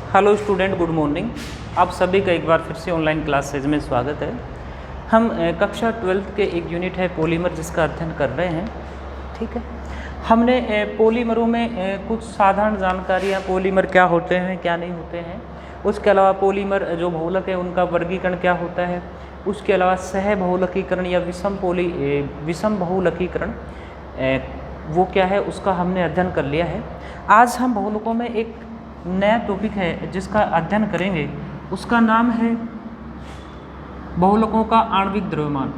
Hello student, good morning. आप सभी का एक बार फिर से ऑनलाइन क्लासेज में स्वागत है। हम कक्षा 12th के एक यूनिट है पॉलीमर जिसका अध्ययन कर रहे हैं। ठीक है, हमने पॉलीमरों में कुछ साधारण जानकारियाँ, पॉलीमर क्या होते हैं क्या नहीं होते हैं, उसके अलावा पॉलीमर जो बहुलक है उनका वर्गीकरण क्या होता है, उसके अलावा सह बहुलकीकरण या विषम बहुलकीकरण वो क्या है उसका हमने अध्ययन कर लिया है। आज हम बहुलकों में एक नया टॉपिक है जिसका अध्ययन करेंगे, उसका नाम है बहुलकों का आणविक द्रव्यमान।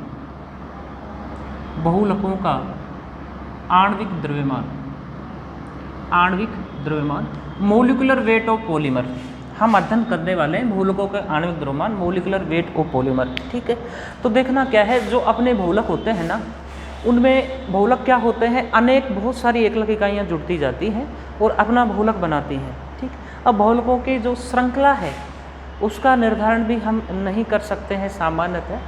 बहुलकों का आणविक द्रव्यमान मॉलिक्यूलर वेट ऑफ पॉलीमर। हम अध्ययन करने वाले हैं बहुलकों का आणविक द्रव्यमान, मॉलिक्यूलर वेट ऑफ पॉलीमर। ठीक है, तो देखना क्या है, जो अपने बहुलक होते हैं ना, उनमें बहुलक क्या होते हैं, बहुत सारी एकलक इकाइयाँ जुड़ती जाती हैं और अपना बहुलक बनाती हैं। ठीक, अब बहुलकों की जो श्रृंखला है उसका निर्धारण भी हम नहीं कर सकते हैं सामान्यतः।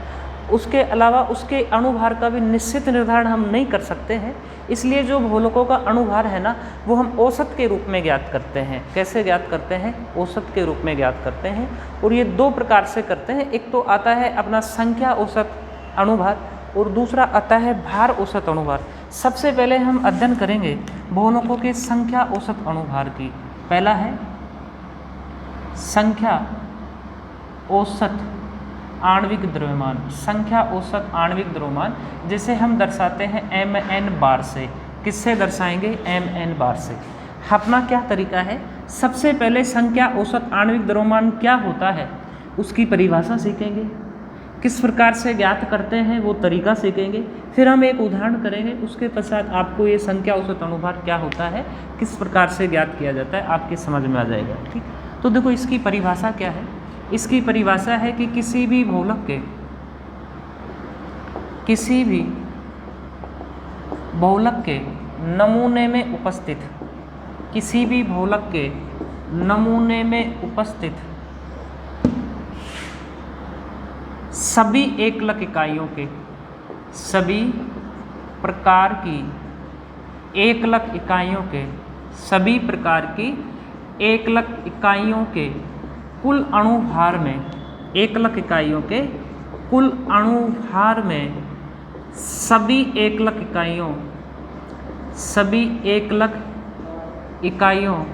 उसके अलावा उसके अणुभार का भी निश्चित निर्धारण हम नहीं कर सकते हैं। इसलिए जो बहुलकों का अणुभार है ना, वो हम औसत के रूप में ज्ञात करते हैं। कैसे ज्ञात करते हैं? औसत के रूप में ज्ञात करते हैं। और ये दो प्रकार से करते हैं। एक तो आता है अपना संख्या औसत अणुभार और दूसरा आता है भार औसत अणुभार। सबसे पहले हम अध्ययन करेंगे बहुलकों के संख्या औसत अणुभार की। पहला है संख्या औसत आणविक द्रव्यमान। संख्या औसत आणविक द्रव्यमान जिसे हम दर्शाते हैं mn बार से। किससे दर्शाएंगे? mn बार से। अपना क्या तरीका है, सबसे पहले संख्या औसत आणविक द्रव्यमान क्या होता है उसकी परिभाषा सीखेंगे, किस प्रकार से ज्ञात करते हैं वो तरीका सीखेंगे, फिर हम एक उदाहरण करेंगे, उसके पश्चात आपको ये संख्या औसत अणुभार क्या होता है, किस प्रकार से ज्ञात किया जाता है, आपके समझ में आ जाएगा। ठीक, तो देखो इसकी परिभाषा क्या है। इसकी परिभाषा है कि किसी भी बहुलक के नमूने में उपस्थित, किसी भी बहुलक के नमूने में उपस्थित सभी एकलक इकाइयों के, सभी प्रकार की एकलक इकाइयों के, सभी प्रकार की एकलक इकाइयों के कुल अणुभार में, एकलक इकाइयों के कुल अणुभार में सभी एकलक इकाइयों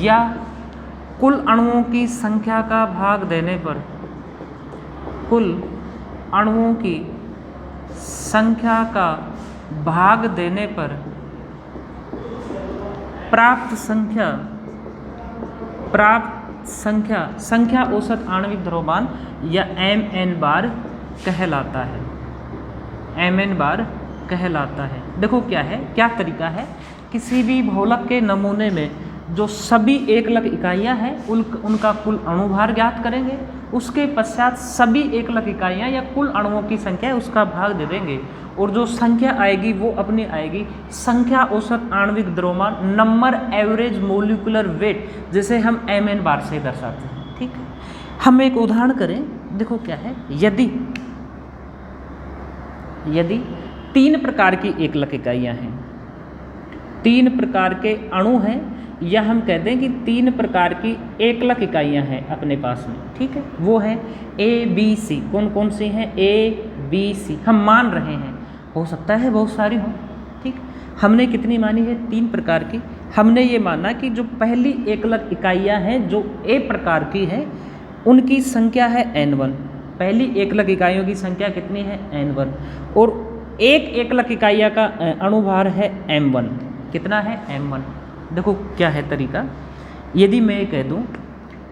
या कुल अणुओं की संख्या का भाग देने पर, कुल अणुओं की संख्या का भाग देने पर प्राप्त संख्या औसत आणविक द्रव्यमान या mn बार कहलाता है। mn बार कहलाता है। देखो क्या है, क्या तरीका है, किसी भी बहुलक के नमूने में जो सभी एकलक इकाइयाँ हैं उनका कुल अणुभार ज्ञात करेंगे। उसके पश्चात सभी एकलक इकाइयाँ या कुल अणुओं की संख्या है उसका भाग दे देंगे और जो संख्या आएगी वो अपनी आएगी संख्या औसत आणविक द्रव्यमान, नंबर एवरेज मोलिकुलर वेट, जिसे हम mn बार से दर्शाते हैं। ठीक है, हम एक उदाहरण करें। देखो क्या है, यदि 3 प्रकार की एकलक इकाइयाँ हैं, 3 प्रकार के अणु हैं, या हम कहते हैं कि 3 प्रकार की एकलक इकाइयाँ हैं अपने पास में। ठीक है, वो है ABC। कौन कौन सी हैं? ABC हम मान रहे हैं, हो सकता है बहुत सारी हो। ठीक, हमने कितनी मानी है? 3 प्रकार की। हमने ये माना कि जो पहली एकलक इकाइयाँ हैं जो A प्रकार की हैं उनकी संख्या है N1। पहली एकलक इकाइयों की संख्या कितनी है? N1। और एक एकलक इकाइया का अणुभार है M1। कितना है? M1। देखो क्या है तरीका, यदि मैं कह दूं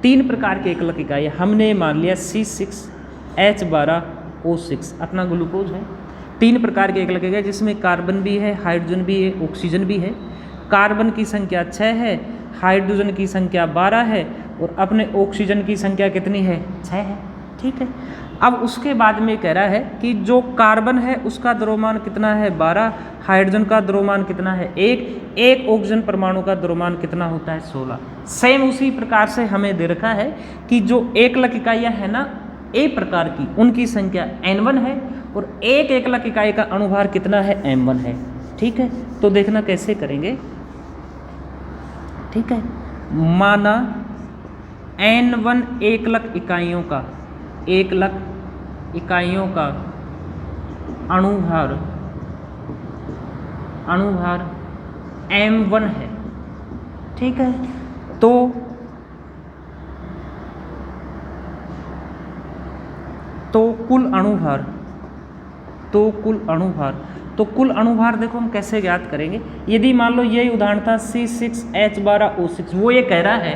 3 प्रकार के एकलक इकाई, हमने मान लिया C6H12O6 अपना ग्लूकोज है। 3 प्रकार के एकलक इकाई जिसमें कार्बन भी है, हाइड्रोजन भी है, ऑक्सीजन भी है। कार्बन की संख्या 6 है, हाइड्रोजन की संख्या 12 है और अपने ऑक्सीजन की संख्या कितनी है? 6 है। ठीक है, अब उसके बाद में कह रहा है कि जो कार्बन है उसका द्रव्यमान कितना है? 12। हाइड्रोजन का द्रव्यमान कितना है? 1। एक ऑक्सीजन परमाणु का द्रव्यमान कितना होता है? 16। सेम उसी प्रकार से हमें दे रखा है कि जो एकलक इकाइयाँ है ना A प्रकार की, उनकी संख्या N1 है और एक एकलक इकाई का अणुभार कितना है? M1 है। ठीक है, तो देखना कैसे करेंगे। ठीक है, माना n1 1 लाख इकाइयों का, 1 लाख इकाइयों का अणुभार m1 है, ठीक है। तो कुल अणुभार देखो हम कैसे ज्ञात करेंगे। यदि मान लो यही उदाहरण था C6H12O6, वो ये कह रहा है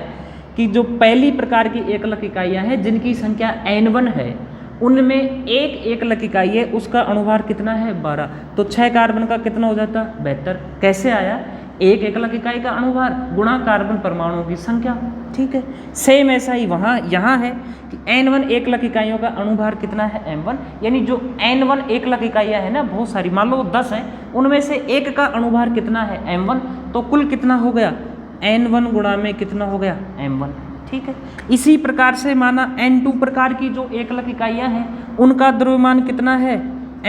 कि जो पहली प्रकार की 1 लाख इकाइयाँ हैं जिनकी संख्या n1 है, उनमें एक लाख इकाई है, उसका अणुभार कितना है 12। तो 6 कार्बन का कितना हो जाता 72। कैसे आया, 1 लाख इकाई का अणुभार गुणा कार्बन परमाणुओं की संख्या, ठीक है। सेम ऐसा ही यहाँ है कि n1 1 लाख इकाइयों का अणुभार कितना है m1, यानी जो n1 1 लाख इकाइयाँ है ना, बहुत सारी, मान लो 10 है, उनमें से 1 का अणुभार कितना है m1, तो कुल कितना हो गया n1 गुणा में कितना हो गया m1, ठीक है। इसी प्रकार से माना n2 प्रकार की जो 1 लाख इकाइयाँ हैं उनका द्रव्यमान कितना है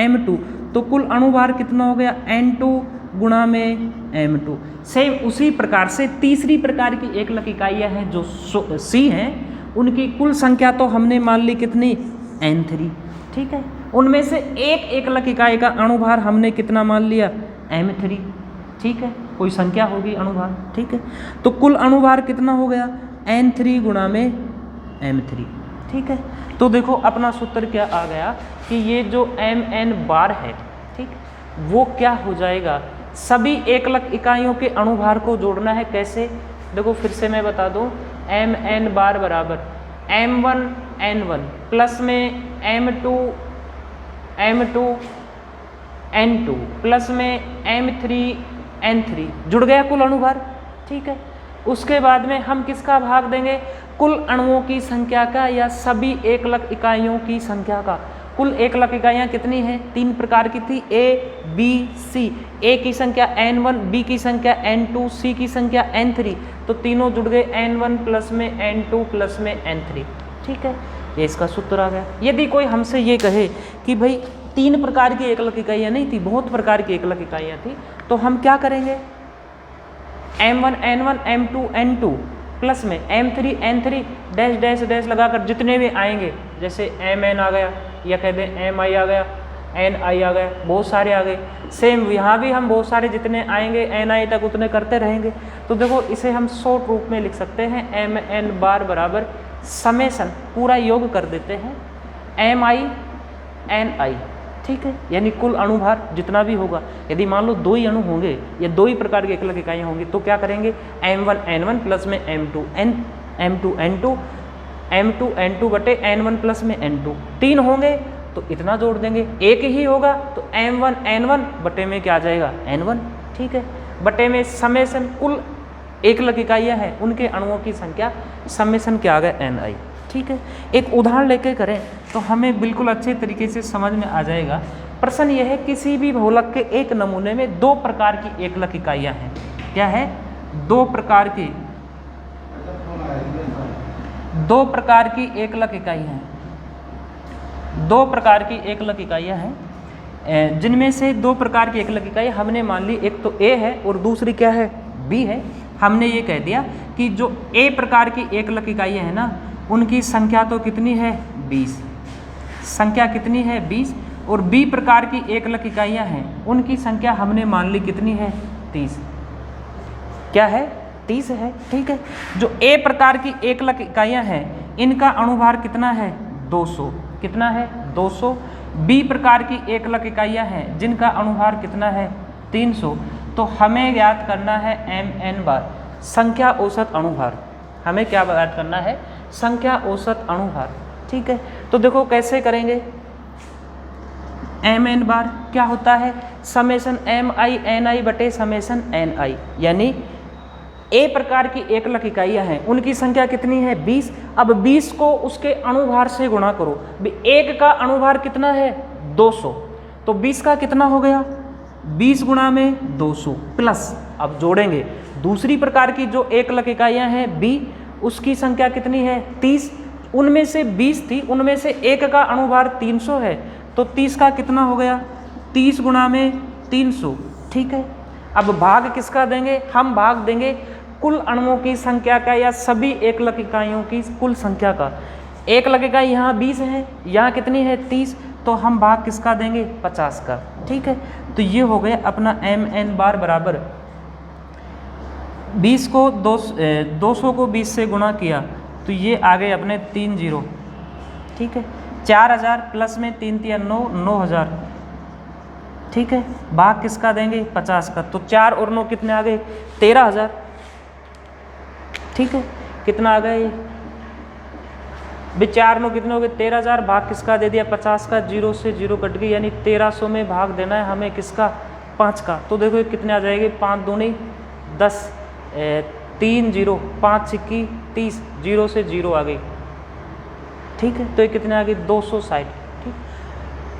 m2, तो कुल अणुभार कितना हो गया n2 गुणा में m2। सेम उसी प्रकार से तीसरी प्रकार की 1 लाख इकाइयाँ हैं जो C हैं, उनकी कुल संख्या तो हमने मान ली कितनी n3, ठीक है। उनमें से 1 लाख इकाई का अणुभार हमने कितना मान लिया m3, ठीक है, कोई संख्या होगी अणुभार, ठीक है। तो कुल अणुभार कितना हो गया n3 गुणा में m3, ठीक है। तो देखो अपना सूत्र क्या आ गया कि ये जो mn बार है, ठीक, वो क्या हो जाएगा, सभी 1 लाख इकाइयों के अणुभार को जोड़ना है। कैसे, देखो फिर से मैं बता दूं, mn बार बराबर m1 n1 प्लस में m2 n2 प्लस में m3 n3, जुड़ गया कुल अणुभार, ठीक है। उसके बाद में हम किसका भाग देंगे, कुल अणुओं की संख्या का या सभी 1 लाख इकाइयों की संख्या का। कुल 1 लाख इकाइयाँ कितनी हैं, 3 प्रकार की थी, A B C। A की संख्या n1, B की संख्या n2, C की संख्या n3, तो तीनों जुड़ गए n1 प्लस में n2 प्लस में n3, ठीक है। ये इसका सूत्र आ गया। यदि कोई हमसे ये कहे कि भाई 3 प्रकार की 1 लाख इकाइयाँ नहीं थी, बहुत प्रकार की 1 लाख इकाइयाँ थी, तो हम क्या करेंगे, m1 n1 m2 n2 plus में m3 n3 dash dash dash लगाकर जितने भी आएंगे, जैसे mn आ गया या कह दें mi आ गया, ni आ गया, बहुत सारे आ गए। सेम यहाँ भी हम बहुत सारे जितने आएंगे ni तक उतने करते रहेंगे। तो देखो इसे हम शॉर्ट रूप में लिख सकते हैं, mn बार बराबर समेसन, पूरा योग कर देते हैं mi ni, ठीक है। यानी कुल अणुभार जितना भी होगा, यदि मान लो 2 ही अणु होंगे या 2 ही प्रकार की 1 लाख इकाइयाँ होंगी, तो क्या करेंगे, m1 n1 प्लस में m2 n2 m2 n2 बटे n1 प्लस में n2, 3 होंगे तो इतना जोड़ देंगे। 1 ही होगा तो m1 n1 बटे में क्या आ जाएगा n1, ठीक है, बटे में समेसन कुल 1 लाख इकाइयाँ हैं उनके अणुओं की संख्या, समेसन क्या आ गया ni, ठीक है। एक उदाहरण लेके करें तो हमें बिल्कुल अच्छे तरीके से समझ में आ जाएगा। प्रश्न यह है, किसी भी बहुलक के एक नमूने में 2 प्रकार की 1 लाख इकाइयाँ हैं। क्या है, 2 प्रकार की 1 लाख इकाइयाँ हैं, 2 प्रकार की 1 लाख इकाइयाँ हैं, जिनमें से 2 प्रकार की 1 लाख इकाइयाँ हमने मान ली, एक तो A है और दूसरी क्या है B है। हमने ये कह दिया कि जो A प्रकार की 1 लाख इकाइयाँ हैं ना, उनकी संख्या तो कितनी है 20, संख्या कितनी है 20, और B प्रकार की 1 लाख इकाइयाँ हैं उनकी संख्या हमने मान ली कितनी है 30, क्या है 30 है, ठीक है। जो A प्रकार की 1 लाख इकाइयाँ हैं इनका अणुभार कितना है 200, कितना है 200। B प्रकार की 1 लाख इकाइयाँ हैं जिनका अणुभार कितना है 300। तो हमें ज्ञात करना है mn बार, संख्या औसत अणुभार। हमें क्या ज्ञात करना है, संख्या औसत अणुभार, ठीक है। तो देखो कैसे करेंगे, mn बार क्या होता है, समेसन mi ni बटे समेसन ni, यानी A प्रकार की 1 लाख इकाइयाँ हैं उनकी संख्या कितनी है 20। अब 20 को उसके अणुभार से गुणा करो, 1 का अणुभार कितना है 200, तो 20 का कितना हो गया 20 गुणा में 200 प्लस, अब जोड़ेंगे दूसरी प्रकार की जो 1 लाख इकाइयाँ हैं B, उसकी संख्या कितनी है 30, उनमें से 20 थी, उनमें से 1 का अणुभार 300 है, तो 30 का कितना हो गया 30 गुणा में 300, ठीक है। अब भाग किसका देंगे, हम भाग देंगे कुल अणुओं की संख्या का या सभी एकलक इकाइयों की कुल संख्या का। एकलक इकाई यहाँ 20 है, यहाँ कितनी है 30, तो हम भाग किसका देंगे 50 का। ठीक है, तो ये हो गया अपना mn बार बराबर 20 को 200 को 20 से गुणा किया तो ये आ गए अपने 3 जीरो। ठीक है, 4000 प्लस में 3 3 9 9000। ठीक है, भाग किसका देंगे 50 का, तो 4 और 9 कितने आ गए 13000। ठीक है, कितना आ गए भाई 4 9 कितने हो गए 13000, भाग किसका दे दिया 50 का, 0 से 0 कट गई, यानी 1300 में भाग देना है हमें किसका 5 का। तो देखो ये कितने आ जाएंगे 5 दूनी 10, 3 0 5 सिक्की 30, 0 से 0 आ गई। ठीक है, तो ये कितने आ गई 260। ठीक,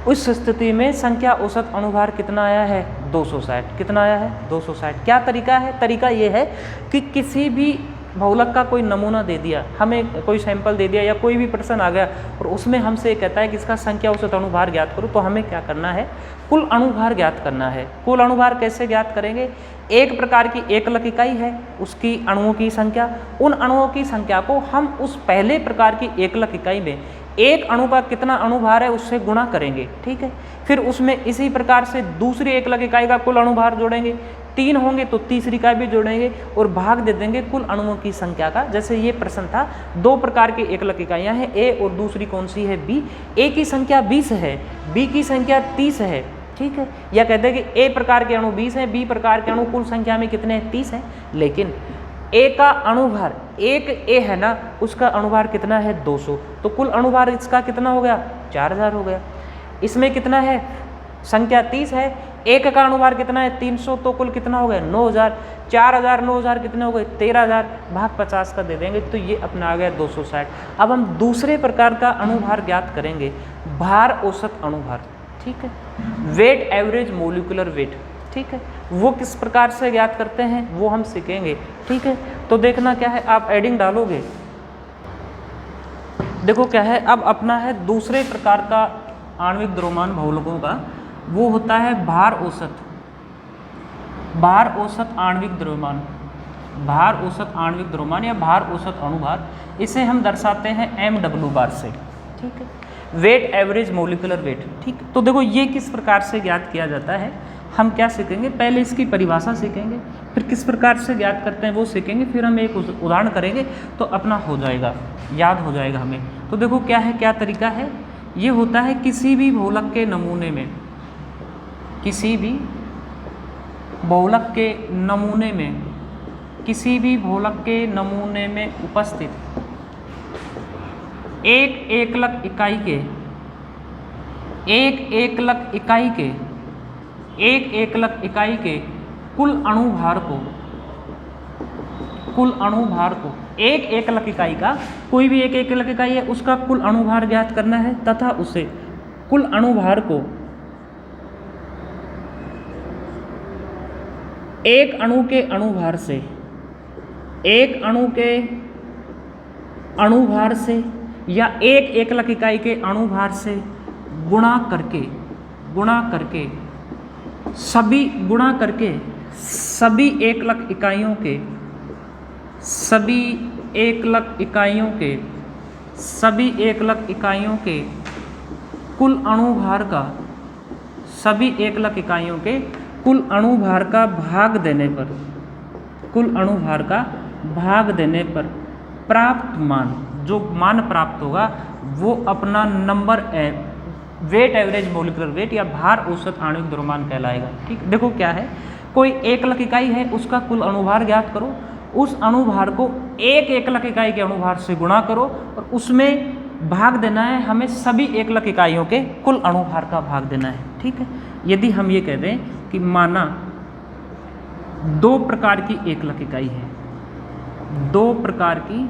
उस स्थिति में संख्या औसत अणुभार कितना आया है 260। कितना आया है 260। क्या तरीका है, तरीका ये है कि किसी भी बहुलक का कोई नमूना दे दिया, हमें कोई सैंपल दे दिया या कोई भी प्रश्न आ गया और उसमें हमसे कहता है कि इसका संख्या औसत अणुभार ज्ञात करो, तो हमें क्या करना है कुल अणुभार ज्ञात करना है। कुल अणुभार कैसे ज्ञात करेंगे, एक प्रकार की एकलक इकाई है उसकी अणुओं की संख्या, उन अणुओं की संख्या को हम उस पहले प्रकार की एकलक इकाई में एक अणु का कितना अणुभार है उससे गुणा करेंगे। ठीक है, फिर उसमें इसी प्रकार से दूसरी एकलक इकाई का कुल अणुभार जोड़ेंगे, 3 होंगे तो तीसरी का भी जोड़ेंगे और भाग दे देंगे कुल अणुओं की संख्या का। जैसे ये प्रश्न था, 2 प्रकार की एकलक इकाइयाँ हैं ए और दूसरी कौन सी है बी। ए की संख्या 20 है, बी की संख्या 30 है। ठीक है, या कहते हैं कि ए प्रकार के अणु 20 हैं, बी प्रकार के अणु कुल संख्या में कितने हैं 30 हैं, लेकिन ए का अणुभार, एक ए है ना उसका अणुभार कितना है 200, तो कुल अणुभार इसका कितना हो गया 4000 हो गया। इसमें कितना है संख्या 30 है, एक का अणुभार कितना है 300, तो कुल कितना हो गया 9000। 4000 9000 कितने हो गए 13000, भाग 50 का दे देंगे तो ये अपना आ गया 260। अब हम दूसरे प्रकार का अणुभार ज्ञात करेंगे, भार औसत अणुभार। ठीक है, वेट एवरेज मोलिकुलर वेट। ठीक है, वो किस प्रकार से ज्ञात करते हैं वो हम सीखेंगे। ठीक है, तो देखना क्या है, आप एडिंग डालोगे, देखो क्या है, अब अपना है दूसरे प्रकार का आणविक द्रव्यमान बहुलकों का, वो होता है भार औसत। भार औसत आणविक द्रव्यमान, भार औसत आणविक द्रव्यमान या भार औसत अणुभार, इसे हम दर्शाते हैं MW बार से। ठीक है, वेट एवरेज मोलिकुलर वेट। ठीक, तो देखो ये किस प्रकार से ज्ञात किया जाता है, हम क्या सीखेंगे, पहले इसकी परिभाषा सीखेंगे, फिर किस प्रकार से ज्ञात करते हैं वो सीखेंगे, फिर हम एक उदाहरण करेंगे तो अपना हो जाएगा, याद हो जाएगा हमें। तो देखो क्या है, क्या तरीका है, ये होता है किसी भी बहुलक के नमूने में, किसी भी बहुलक के नमूने में, किसी भी बहुलक के नमूने में उपस्थित एक एकलक इकाई के, एक एकलक इकाई के, एक एकलक इकाई के कुल अणुभार को, कुल अणुभार को, एक एकलक इकाई का, कोई भी एक एकलक इकाई है उसका कुल अणुभार ज्ञात करना है तथा उसे कुल अणुभार को एक अणु के अणुभार से, एक अणु के अणुभार से या एक एकलक इकाई के अणुभार से गुणा करके, गुणा करके सभी, गुणा करके सभी एकलक इकाइयों के, सभी एकलक इकाइयों के, सभी एकलक इकाइयों के कुल अणुभार का, सभी एकलक इकाइयों के कुल अणुभार का भाग देने पर, कुल अणुभार का भाग देने पर प्राप्त मान, जो मान प्राप्त होगा वो अपना number weight average molecular weight या भार औसत आणविक द्रव्यमान कहलाएगा। ठीक, देखो क्या है, कोई एकलक इकाई है उसका कुल अणुभार ज्ञात करो, उस अणुभार को एक एकलक इकाई के अणुभार से गुणा करो और उसमें भाग देना है हमें सभी एकलक इकाइयों के कुल अणुभार का भाग देना है। ठीक है, यदि हम ये कह दें कि माना 2 प्रकार की एकलक इकाई है, 2 प्रकार की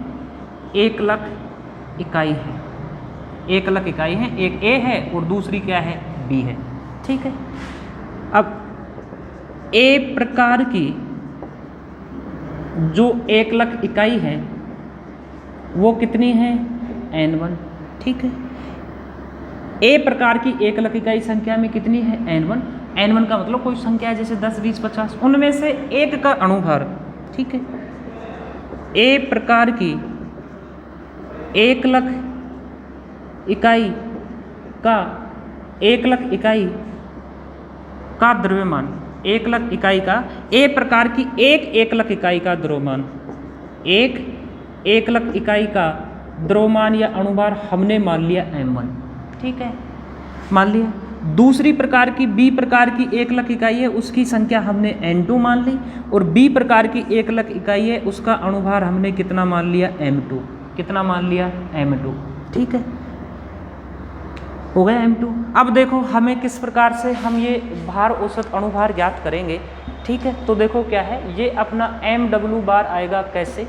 एकलक इकाई है, एकलक इकाई है, एक ए है और दूसरी क्या है बी है। ठीक है, अब ए प्रकार की जो एकलक इकाई है वो कितनी है N1। ठीक है, ए प्रकार की एकलक इकाई संख्या में कितनी है N1। N1 का मतलब कोई संख्या है जैसे 10 20 50, उनमें से एक का अणुभार। ठीक है, ए प्रकार की 1,00,000 इकाई का 1,00,000 इकाई का द्रव्यमान, 1,00,000 इकाई का ए प्रकार की 1,00,000 इकाई का द्रव्यमान, 1,00,000 इकाई का द्रव्यमान या अणुभार हमने मान लिया m1, ठीक है, मान लिया। दूसरी प्रकार की बी प्रकार की 1,00,000 इकाई है, उसकी संख्या हमने n2 मान ली, और बी प्रकार की 1,00,000 इकाई है, उसका अणुभार हमने कितना मान लिया m2, कितना मान लिया m2, ठीक है, हो गया m2। अब देखो हमें किस प्रकार से हम ये भार औसत अणुभार ज्ञात करेंगे, ठीक है। तो देखो क्या है, ये अपना mw बार आएगा कैसे,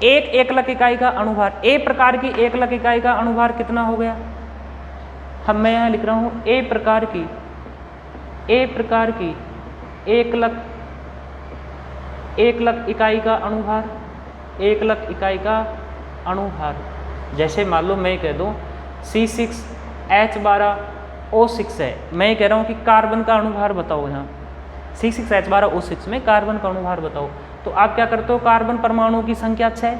1,00,000 इकाई का अणुभार, ए प्रकार की 1,00,000 इकाई का अणुभार कितना हो गया, मैं यहाँ लिख रहा हूँ ए प्रकार की 1,00,000 इकाई का अणुभार, 1,00,000 इकाई का अणुभार। जैसे मान लो मैं कह दूँ C6H12O6 है, मैं कह रहा हूँ कि कार्बन का अणुभार बताओ, यहाँ C6H12O6 में कार्बन का अणुभार बताओ, तो आप क्या करते हो, कार्बन परमाणुओं की संख्या 6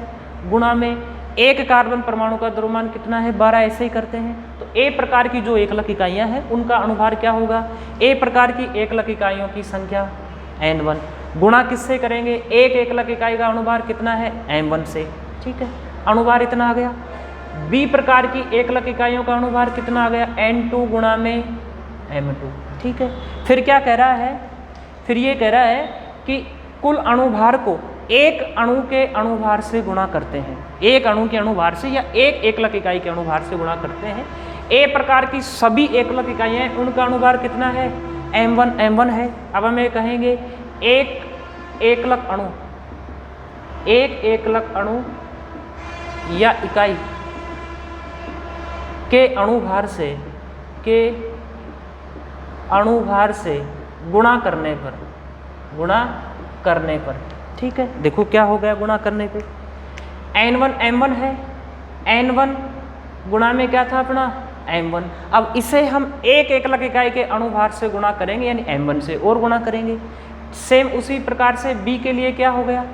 गुणा में एक कार्बन परमाणु का द्रव्यमान कितना है 12, ऐसे ही करते हैं। तो ए प्रकार की जो 1,00,000 इकाइयाँ हैं उनका अणुभार क्या होगा, ए प्रकार की 1,00,000 इकाइयों की संख्या n1 गुणा किससे करेंगे, 1,00,000 इकाई का अणुभार कितना है m1 से, ठीक है, अणुभार इतना आ गया। बी प्रकार की 1,00,000 इकाइयों का अणुभार कितना आ गया n2 गुणा में m2, ठीक है। फिर क्या कह रहा है, फिर ये कह रहा है कि कुल अणुभार को एक अणु के अणुभार से गुणा करते हैं, एक अणु के अणुभार से या 1,00,000 इकाई के अणुभार से गुणा करते हैं। ए प्रकार की सभी 1,00,000 इकाइयाँ हैं, उनका अणुभार कितना है m1 है। अब हमें कहेंगे 1,00,000 अणु, 1,00,000 अणु या इकाई के अणुभार से गुणा करने पर, ठीक है। देखो क्या हो गया गुणा करने पे, n1 m1 है, n1 गुणा में क्या था अपना m1। अब इसे हम 1,00,000 इकाई के अणुभार से गुणा करेंगे, यानी m1 से और गुणा करेंगे। सेम उसी प्रकार से b के लिए क्या हो गया,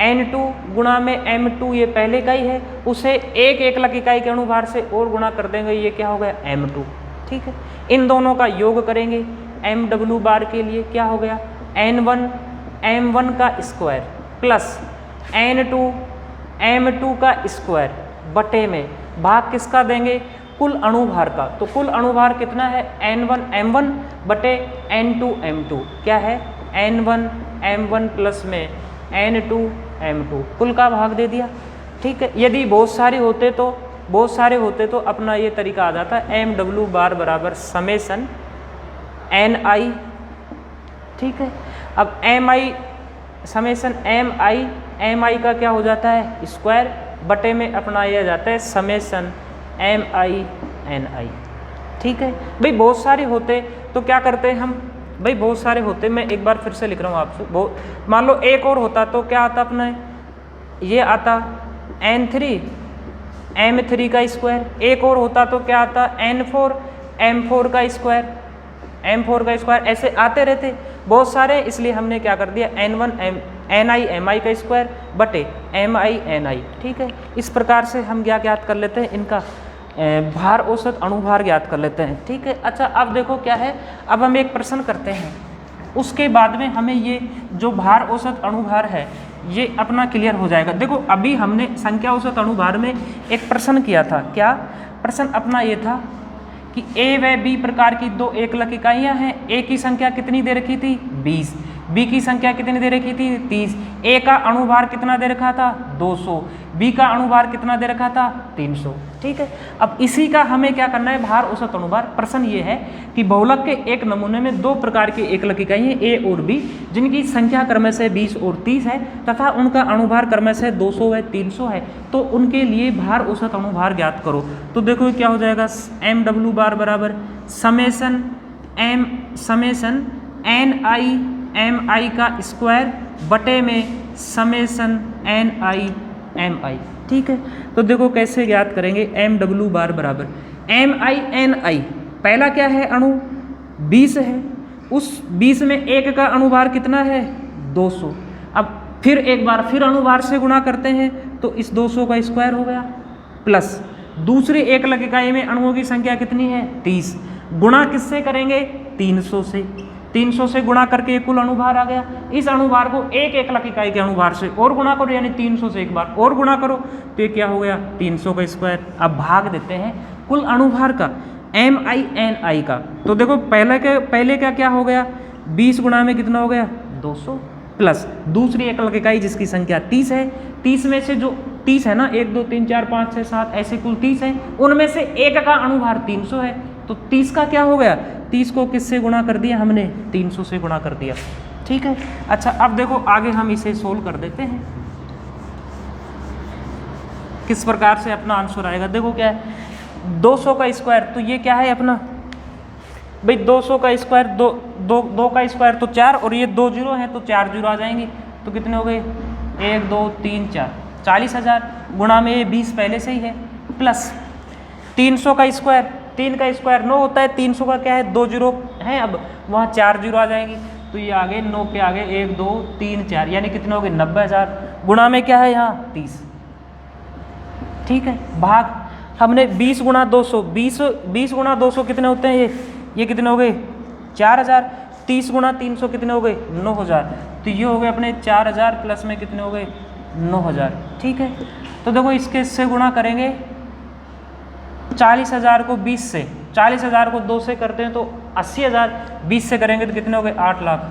n2 गुणा में m2, ये पहले का ही है, उसे 1,00,000 इकाई के अणुभार से और गुणा कर देंगे, ये क्या हो गया m2, ठीक है। इन दोनों का योग करेंगे, mw बार के लिए क्या हो गया, n1 m1 का स्क्वायर प्लस n2 m2 का स्क्वायर बटे में भाग किसका देंगे, कुल अणुभार का। तो कुल अणुभार कितना है n1 m1 बटे n2 m2, क्या है n1 m1 प्लस में n2 m2, कुल का भाग दे दिया, ठीक है। यदि बहुत सारे होते तो अपना ये तरीका आ जाता है mw बार बराबर समेसन ni, ठीक है। अब mi समेसन mi का क्या हो जाता है स्क्वायर बटे में अपना यह जाता है समेसन mi ni, ठीक है। भाई बहुत सारे होते तो क्या करते हैं हम, भाई बहुत सारे होते, मैं एक बार फिर से लिख रहा हूँ आपसे, मान लो एक और होता तो क्या आता अपना, ये आता n3 m3 का स्क्वायर, एक और होता तो क्या आता n4 m4 का स्क्वायर, m4 का स्क्वायर, ऐसे आते रहते बहुत सारे, इसलिए हमने क्या कर दिया n1 ni mi का स्क्वायर बटे mi ni, ठीक है। इस प्रकार से हम क्या ज्ञात कर लेते हैं, इनका भार औसत अणुभार ज्ञात कर लेते हैं, ठीक है। अच्छा अब देखो क्या है, अब हम एक प्रश्न करते हैं, उसके बाद में हमें ये जो भार औसत अणुभार है ये अपना क्लियर हो जाएगा। देखो अभी हमने संख्या औसत अणुभार में एक प्रश्न किया था, क्या प्रश्न अपना ये था कि ए व बी प्रकार की दो 1,00,000 इकाइयाँ हैं, ए की संख्या कितनी दे रखी थी 20, बी की संख्या कितनी दे रखी थी 30, ए का अणुभार कितना दे रखा था 200, बी का अणुभार कितना दे रखा था 300, ठीक है। अब इसी का हमें क्या करना है, भार औसत अणुभार। प्रश्न ये है कि बहुलक के एक नमूने में दो प्रकार की 1,00,000 इकाइयाँ ए और बी, जिनकी संख्या क्रमशः से 20 और 30 है तथा उनका अणुभार क्रमशः से 200 व 300 है, तो उनके लिए भार औसत अणुभार ज्ञात करो। तो देखो क्या हो जाएगा, mw बार बराबर समेसन mi का स्क्वायर बटे में समेसन ni, ठीक है। तो देखो कैसे ज्ञात करेंगे, mw बार बराबर mi पहला क्या है अणु 20 है, उस 20 में एक का अणुभार कितना है 200। अब फिर एक बार फिर अणुभार से गुणा करते हैं तो इस 200 का स्क्वायर हो गया, प्लस दूसरी एकलक इकाई में अणुओं की संख्या कितनी है 30, गुणा किससे करेंगे 300 से, 300 से गुणा करके कुल अणुभार आ गया। इस अणुभार को एक एकलक इकाई के अणुभार से और गुणा करो, यानी 300 से एक बार और गुणा करो तो ये क्या हो गया 300 का स्क्वायर। अब भाग देते हैं कुल अणुभार का MINI का। तो देखो पहले क्या हो गया 20 गुणा में कितना हो गया 200, प्लस दूसरी एकलक इकाई जिसकी संख्या 30 है, 30 में से जो 30 है ना 1 2 3 4 5 6 7 ऐसे कुल 30 है, उनमें से एक का अणुभार 300 है, तो 30 का क्या हो गया 30 को किससे गुणा कर दिया हमने 300 से गुणा कर दिया। ठीक है, अच्छा अब देखो आगे हम इसे सोल्व कर देते हैं किस प्रकार से अपना आंसर आएगा। देखो क्या है 200 का स्क्वायर, तो ये क्या है अपना भाई 200 का स्क्वायर, दो का स्क्वायर तो 4 और ये 2 जीरो हैं तो 4 जीरो आ जाएंगे, तो कितने हो गए 1 2 3 4 40,000, गुणा में ये 20 पहले से ही है, प्लस 300 का स्क्वायर, 3 का स्क्वायर 9 होता है, 300 का क्या है 2 जीरो है, अब वहाँ 4 जीरो आ जाएंगी, तो ये आगे 9 के आगे 1 2 3 4 यानी कितने हो गए 90,000, गुणा में क्या है यहाँ 30। ठीक है, भाग हमने 20 गुणा 200, 20 गुणा 200 कितने होते हैं ये कितने हो गए 4000, 30 गुणा 300 कितने हो गए 9000, तो ये हो गए अपने 4000 प्लस में कितने हो गए 9000। ठीक है, तो देखो इससे गुणा करेंगे 40,000 को 20 से, 40,000 को 2 से करते हैं तो 80,000, 20 से करेंगे तो कितने हो गए 8 लाख।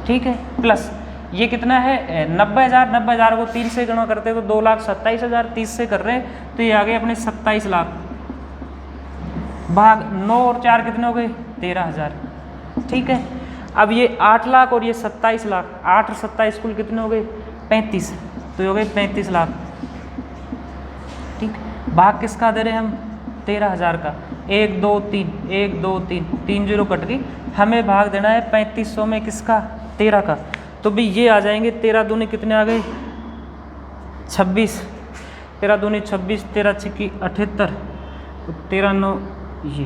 ठीक है, प्लस ये कितना है 90,000, 90,000 को 3 से गुणा करते हैं तो 2,27,000, 30 से कर रहे हैं तो ये आ गए अपने 27 लाख, भाग 9 और 4 कितने हो गए 13,000। ठीक है, अब ये 8 लाख और ये 27 लाख, 8 और 27 कुल कितने हो गए 35, तो ये हो गए 35 लाख। ठीक, भाग किसका दे रहे हैं हम 13,000 का, 1 2 3 1 2 3 जीरो कट गई, हमें भाग देना है 3500 में किसका 13 का, तो भाई ये आ जाएंगे 13 दूनी कितने आ गए 26, 13 दूनी 26, 13 छिक्की 78, 13 9 ये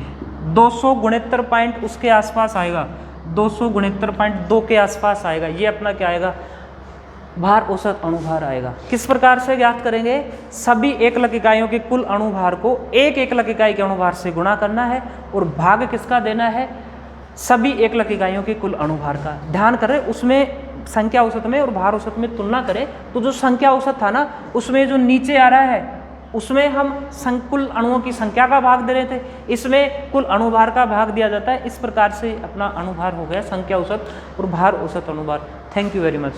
269 पॉइंट उसके आसपास आएगा, 269.2 के आसपास आएगा, ये अपना क्या आएगा भार औसत अणुभार आएगा। किस प्रकार से ज्ञात करेंगे, सभी एकलक इकाइयों के कुल अणुभार को एक एकलक इकाई के अणुभार से गुणा करना है और भाग किसका देना है सभी एकलक इकाइयों के कुल अणुभार का। ध्यान करें उसमें संख्या औसत में और भार औसत में तुलना करें तो जो संख्या औसत था ना उसमें जो नीचे आ रहा है उसमें हम कुल अणुओं की संख्या का भाग दे रहे थे, इसमें कुल अणुभार का भाग दिया जाता है। इस प्रकार से अपना अणुभार हो गया संख्या औसत और भार औसत अणुभार। Thank you very much.